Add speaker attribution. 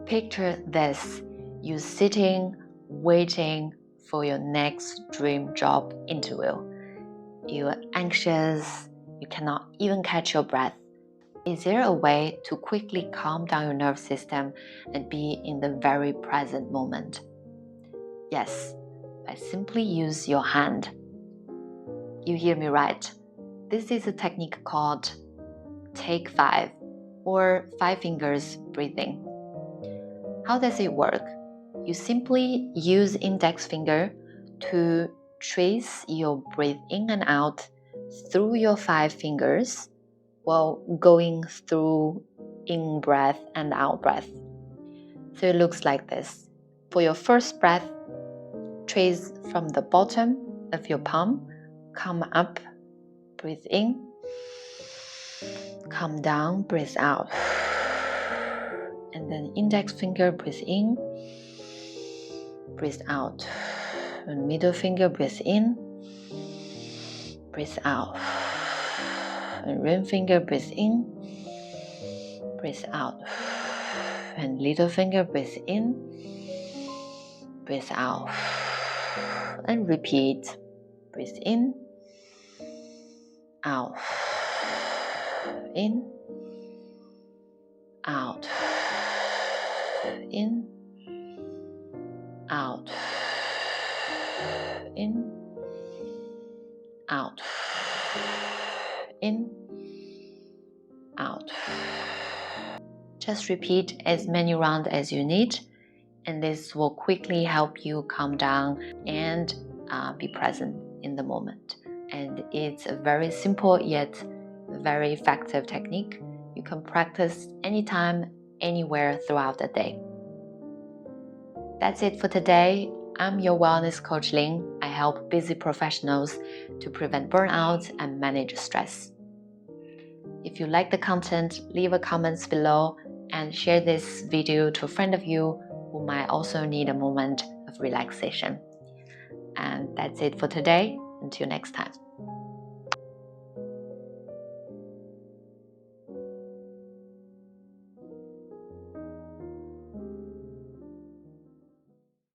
Speaker 1: Picture this, you sitting, waiting for your next dream job interview. You're anxious, you cannot even catch your breath. Is there a way to quickly calm down your nervous system and be in the very present moment? Yes, I simply use your hand. You hear me right. This is a technique called Take 5 or 5 fingers breathing. How does it work? You simply use index finger to trace your breath in and out through your 5 fingers while going through in breath and out breath. So it looks like this. For your first breath, trace from the bottom of your palm, come up, breathe in, come down, breathe out. And then index finger, breathe in, breathe out. And middle finger, breathe in, breathe out. And ring finger, breathe in, breathe out. And little finger, breathe in, breathe out. And repeat. Breathe in, out, in, out, in, out, in, out, in, out. Just repeat as many rounds as you need, and this will quickly help you calm down and be present in the moment. And it's a very simple yet very effective technique. You can practice anytime, anywhere throughout the day. That's it for today. I'm your wellness coach Ling. I help busy professionals to prevent burnout and manage stress. If you like the content, leave a comment below and share this video to a friend of you who might also need a moment of relaxation. And that's it for today. Until next time.